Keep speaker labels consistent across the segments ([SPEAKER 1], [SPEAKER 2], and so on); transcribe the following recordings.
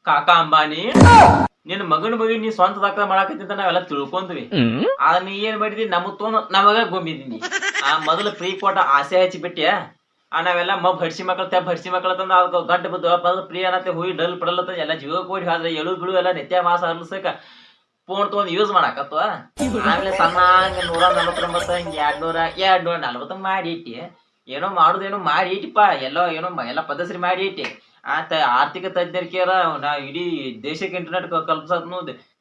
[SPEAKER 1] ಕಾಕಾ ಅಂಬಾನಿ ನಿನ್ನ ಮಗನ ಬಗ್ಗೆ ನೀ ಸ್ವಂತ ದಾಖಲೆ ಮಾಡಾಕತ್ತಿ ಅಂತ ನಾವೆಲ್ಲ ತಿಳ್ಕೊಂಡ್ವಿ. ಆದ್ರೆ ನೀ ಏನ್ ಮಾಡಿದಿ ನಮಗ್ ತೊಗೊಂಡ್ ನಮಗ ಗೊಂಬಿದ್ದೀನಿ. ಆ ಮೊದಲು ಪ್ರೀ ಕೊಟ್ಟ ಆಸೆ ಹಚ್ಚಿಬಿಟ್ಟಿ. ನಾವೆಲ್ಲ ಹಡ್ಸಿ ಮಕ್ಳ ತೆಪ್ಪ ಹಡ್ಸಿ ಮಕ್ಳ ತಂದ ಅದಕ್ಕೆ ಗಂಟು ಬದ್ದು ಪ್ರೀ ಅನ್ನತ್ತೆ ಹುಯಿ ಡಲ್ ಪಡಲತ್ತ ಎಲ್ಲ ಜೀವಕ್ಕೆ ಹೋಗಿ ಆದ್ರೆ ಎಳು ಬಿಳು ಎಲ್ಲ ನಿತ್ಯ ಮಾಸ ಹರ್ಸಕ ಫೋನ್ ತೊಗೊಂಡ್ ಯೂಸ್ ಮಾಡಾಕತ್ವ. ಆಮೇಲೆ ಸಣ್ಣ 149 ಹಿಂಗ 240 ಮಾಡಿ ಇಟ್ಟಿ. ಏನೋ ಮಾಡುದೇನೋ ಮಾಡಿ ಇಟ್ಟಿಪ್ಪ. ಎಲ್ಲೋ ಏನೋ ಎಲ್ಲ ಪದ್ಧತಿ ಮಾಡಿ ಇಟ್ಟಿ. ಆರ್ಥಿಕ ತಜ್ಞರಿಕೆಯರ ನಾ ಇಡೀ ದೇಶಕ್ಕೆ ಇಂಟರ್ನೆಟ್ ಕಲ್ಪಿಸೋದ್ನು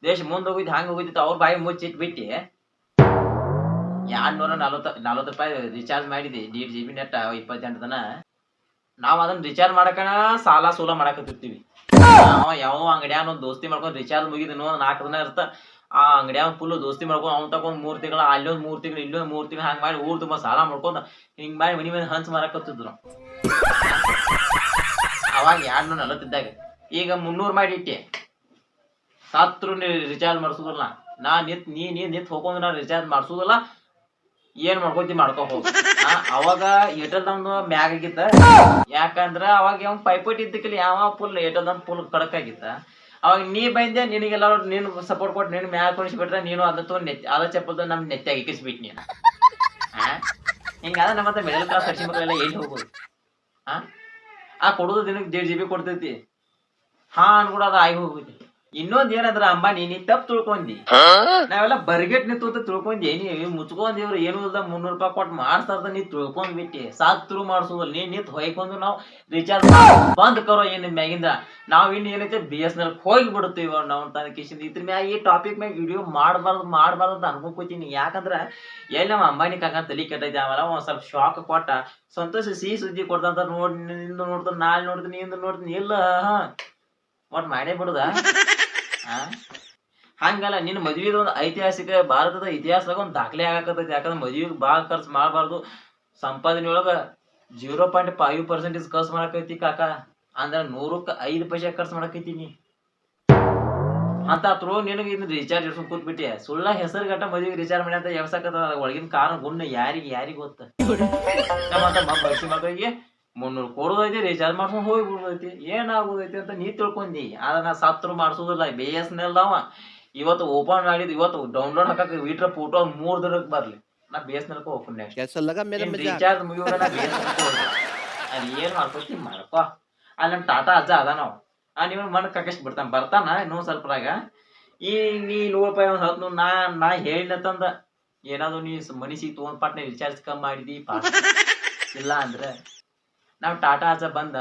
[SPEAKER 1] ದೇಶ ಮುಂದೆ ಹೋಗಿದ್ದು ಹಂಗ ಹೋಗಿತ್ತು ಅವ್ರ ಬಾಯಿ ಮುಚ್ಚಿಟ್ ಬಿಟ್ಟಿ. 240 ರೂಪಾಯಿ ರಿಚಾರ್ಜ್ ಮಾಡಿದಿ 1.5 GB ನೆಟ್ 28 ತನ. ನಾವ್ ಅದನ್ನ ರಿಚಾರ್ಜ್ ಮಾಡಕಣ ಸಾಲ ಸೂಲ ಮಾಡಕತ್ತಿರ್ತೀವಿ. ಯಾವ ಅಂಗಡಿಯಾನ ದೋಸ್ತಿ ಮಾಡ್ಕೊಂಡ್ ರಿಚಾರ್ಜ್ ಮುಗಿದನು 4 ದಿನ ಇರ್ತ. ಆ ಅಂಗಡಿಯಾವ ಫುಲ್ ದೋಸ್ತಿ ಮಾಡ್ಕೊಂಡು ಅವ್ನ ತಗೊಂಡ್ 3 ತಿಂಗಳ ಅಲ್ಲೊಂದ್ 3 ತಿಂಗಳು ಇಲ್ಲೊಂದ್ 3 ತಿಂಗಳು ಹಂಗ ಮಾಡಿ ಊರ್ ತುಂಬಾ ಸಾಲ ಮಾಡ್ಕೊಂಡ್ ಹಿಂಗ್ ಮಾಡಿ ಮನಿ ಮೇಲೆ ಹಂಚ್ ಮಾರಕತ್ತಿದ್ರು. ಅವಾಗ 240 ಇದ್ದಾಗ ಈಗ 300 ಮಾಡಿ ಇಟ್ಟೆ. ಸತ್ರು ರಿಚಾರ್ಜ್ ಮಾಡ್ಸುದಿಲ್ಲ. ನಾ ನಿತ್ ಹೋಗೊಂಡ್ ನಾ ರಿಚಾರ್ಜ್ ಮಾಡ್ಸುದಿಲ್ಲ. ಏನ್ ಮಾಡ್ಕೋತಿ ಮಾಡ್ಕೊ ಹೋಗ. ಅವಾಗ ಏಟಲ್ದವ್ನು ಮ್ಯಾಗ ಆಗಿತ್ತ. ಯಾಕಂದ್ರ ಅವಾಗ ಯಾವ ಪೈಪೋಟಿ ಇದ್ದಕ್ಕಿಲ್ಲ. ಯಾವ ಫುಲ್ ಏಟಲ್ದವ್ನು ಫುಲ್ ಕಡಕ್ ಆಗಿತ್ತ. ಅವಾಗ ನೀ ಬಂದೆ ನಿನಗೆಲ್ಲ ನೀನು ಸಪೋರ್ಟ್ ಕೊಟ್ಟು ನೀನು ಮ್ಯಾಗ ಕೊಡಿಸ್ಬಿಟ್ರೆ ನೀನು ಅದ ತಗೊಂಡ್ ಅದ ಚಪ್ಪಲ್ದ ನಮ್ ನೆತ್ತಾಗಿ ಇಕ್ಕಿಸ್ಬಿಟ್ ನೀನು. ಹಿಂಗಾದ ನಮ್ಮ ಮಿಡಲ್ ಕ್ಲಾಸ್ ಹಡ್ಸಿ ಮಕ್ಕಳೆಲ್ಲ ಎಲ್ಲಿ ಹೋಗೋದು? ಕೊಡುದು ದಿನಕ್ಕೆ 1.5 GB ಕೊಡ್ತೈತಿ. ಅನ್ಕೂಡ ಅದ ಆಗಿ ಹೋಗುತ್ತೆ. ಇನ್ನೊಂದ್ ಏನಂದ್ರ ಅಂಬಾನಿ ನೀ ತಪ್ಪು ತಿಳ್ಕೊಂಡಿ. ನಾವೆಲ್ಲ ಬರ್ಗೆಟ್ ನಿಂತು ಅಂತ ತಿಳ್ಕೊಂಡಿ. ನೀ ಮುಚ್ಕೊಂಡಿವ್ರು ಏನು ಇಲ್ದ 300 ರೂಪಾಯಿ ಕೊಟ್ಟು ಮಾಡ್ತಾರ್ದ ನೀ ತಿಳ್ಕೊಂಡ್ ಬಿಟ್ಟಿ. ಸಾತ್ರು ಮಾಡ್ಸೋದಲ್ಲ ನೀ ನಿಂತ್ ಹೊಯ್ಕೊಂಡು ನಾವು ರಿಚಾರ್ಜ್ ಬಂದ್ ಕರೋ ಏನ್ ಮ್ಯಾಗಿಂದ ನಾವ್ ಇನ್ ಏನೈತೆ BSNL ಹೋಗಿ ಬಿಡುತ್ತೀವ ನಾವು ತನ್ನ ಕಿಶನ್. ಇದ್ರ ಮ್ಯಾಗ ಈ ಟಾಪಿಕ್ ಮ್ಯಾಗ ವಿಡಿಯೋ ಮಾಡ್ಬಾರ್ದು ಅಂತ ಅನ್ಕೊಂಡ್ಕೋತೀನಿ. ಯಾಕಂದ್ರ ಎಲ್ಲಿ ನಮ್ಮ ಅಂಬಾನಿ ಕಾಕ ತಲಿ ಕೆಟ್ಟೈತಿ. ಆಮೇಲೆ ಒಂದ್ ಸ್ವಲ್ಪ ಶಾಕ್ ಕೊಟ್ಟ ಸಂತೋಷ ಸಿಹಿ ಸುದ್ದಿ ಕೊಡ್ದಂತ ನೋಡ್ದ ನಾಳೆ ನೋಡ್ತೀನಿ ಇಂದ ನೋಡ್ತೀನಿ ಇಲ್ಲ ಒಟ್ ಮಾಡೇ ಬಿಡುದ. ಹಂಗಲ್ಲ ನಿನ್ನ ಮದ್ವಿದ ಒಂದು ಐತಿಹಾಸಿಕ ಭಾರತದ ಇತಿಹಾಸದಾಗ ಒಂದು ದಾಖಲೆ ಆಗಾಕತ್ತೈತಿ. ಯಾಕಂದ್ರೆ ಮದ್ವಿಗೆ ಭಾಳ ಖರ್ಚು ಮಾಡಬಾರ್ದು. ಸಂಪಾದನೆ ಒಳಗ 0.5% ಖರ್ಚು ಮಾಡಕೈತಿ ಕಾಕ. ಅಂದ್ರ 100ಕ್ಕೆ 5 ಪೈಸೆ ಖರ್ಚು ಮಾಡಕೈತೀನಿ ಅಂತ ತ್ರೋ ನಿನಗೆ ಇನ್ನು ರಿಚಾರ್ಜ್ ಇಡ್ಸ್ಕೊಂಡ್ ಕೂತ್ಬಿಟ್ಟಿ. ಸುಳ್ಳ ಹೆಸರು ಗಟ್ಟ ಮದ್ವಿಗೆ ರಿಚಾರ್ಜ್ ಮಾಡಿ ಅಂತ ಎವ್ಸಕತ್ತ. ಒಳಗಿನ ಕಾರಣ ಗುಣ್ಣ ಯಾರಿಗೆ ಗೊತ್ತ. ನಮ್ಮಂತ ಬಯಸಿ ಮಕ್ಕಳಿಗೆ 300 ಕೊಡೋದೈತಿ ರಿಚಾರ್ಜ್ ಮಾಡ್ಕೊಂಡ್ ಹೋಗಿ ಬಿಡೋದೈತಿ. ಏನಾಗೋದೈತಿ ಅಂತ ನೀ ತಿಳ್ಕೊಂಡಿ. ಆದ್ರೆ ನಾ ಸತ್ರು ಮಾಡ್ಸೋದಿಲ್ಲ. BSNL ಅವ ಇವತ್ತು ಓಪನ್ ಮಾಡಿದ್ ಇವತ್ತು ಡೌನ್ಲೋಡ್ ಹಾಕಕ್ ವೀಟ್ರ ಫೋಟೋ 3 ದಿನಕ್ಕೆ ಬರ್ಲಿ ನಾ BSNL ಓಪನ್ ರಿಚಾರ್ಜ್ ಮುಗಿಯೋಣ ಅಲ್ಲಿ ಏನ್ ಮಾಡ್ಕೊತಿ ಮಾಡ್ಕೋ. ಅಲ್ಲಿ ನಮ್ ಟಾಟಾ ಅಜ್ಜ ಅದ ನಾವು ನೀವು ಮನ್ ಕಕೇಶ್ ಬರ್ತಾನ ಇನ್ನೊಂದ್ ಸ್ವಲ್ಪರಾಗ. ಈ ನೀ 100 ರೂಪಾಯಿ ಒಂದ್ 10 ನಾ ಹೇಳಿನಂತಂದ ಏನಾದ್ರು ನೀ ಮನಿಸಿ ತೊಗೊಂಡ್ ಪಾಟ್ನೆ ರಿಚಾರ್ಜ್ ಕಮ್ಮಿ ಮಾಡಿದಿ ಇಲ್ಲ ಅಂದ್ರೆ ನಾವ್ ಟಾಟಾ ಅಜ್ಜ ಬಂದ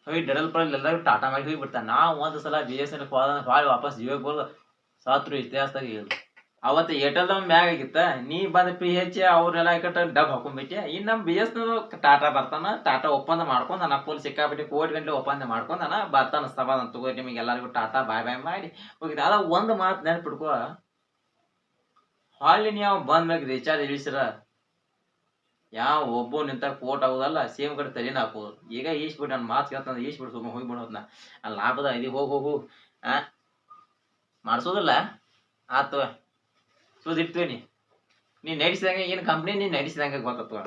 [SPEAKER 1] ಹೋಗಿ ಡಡಲ್ ಪಡಲ್ ಎಲ್ಲರೂ ಟಾಟಾ ಮಾಡಿ ಹೋಗಿ ಬಿಡ್ತಾನ. ನಾವ್ ಒಂದ್ ಸಲ BSNL ಹೊಳ್ಳಿ ವಾಪಸ್ ಜೀವಕ್ಕೆ ಬರೋದು ಸಾತ್ರು ಇತಿಹಾಸದಾಗ ಹೇಳುದು. ಅವತ್ತು ಏರ್ಟೆಲ್ದವ್ ಮ್ಯಾಗ ಆಗಿತ್ತ. ನೀ ಬಂದ್ PH ಅವ್ರೆಲ್ಲ ಕಟ್ಟ ಡಬ್ ಹಾಕೊಂಡ್ಬಿಟ್ಟಿ. ಇನ್ ನಮ್ BSNL ಟಾಟಾ ಬರ್ತಾನ. ಟಾಟಾ ಒಪ್ಪಂದ ಮಾಡ್ಕೊಂಡ್ ನಾ ಫುಲ್ ಸಿಕ್ಕಾಬಿಟ್ಟು ಕೋಟಿ ಗಂಟೆ ಒಪ್ಪಂದ ಮಾಡ್ಕೊಂಡ್ ಬರ್ತಾನ ಸಮಾಧಾನ ತಗೋ ನಿಮಗೆ ಎಲ್ಲರಿಗೂ ಟಾಟಾ ಬಾಯ್ ಮಾಡಿ ಹೋಗಿದ್ದ. ಅದ ಒಂದ್ ಮಾತು ನೆನ್ಪಿಡ್ಕೋ. ಹೊಳ್ಳಿ ನೀವು ಬಂದ್ ಮ್ಯಾಗ ರಿಚಾರ್ಜ್ ಇಳಿಸಿರ ಯಾವ ಒಬ್ಬ ನಿಂತ ಕೋಟ್ ಆಗುದಲ್ಲ ಸೇಮ್ ಕಡೆ ತಲೆನ ಹಾಕೋದು. ಈಗ ಈಸ್ಬಿಟ್ಟು ನನ್ನ ಮಾತು ಕೇಳ್ತಾನ ಈಸ್ಬಿಟ್ಟು ಸುಮ್ಮ ಹೋಗ್ಬಿಡೋದ್ನ ಅಲ್ಲಿ ಲಾಭದ ಇದು ಹೋಗು ಮಾಡ್ಸೋದಿಲ್ಲ ಆತು ಸುದಿರ್ತೀವಿ. ನೀ ನಡೆಸಿದಂಗೆ ಏನು ಕಂಪ್ನಿ ನೀ ನಡೆಸಿದಂಗೆ ಗೊತ್ತತ್ವ.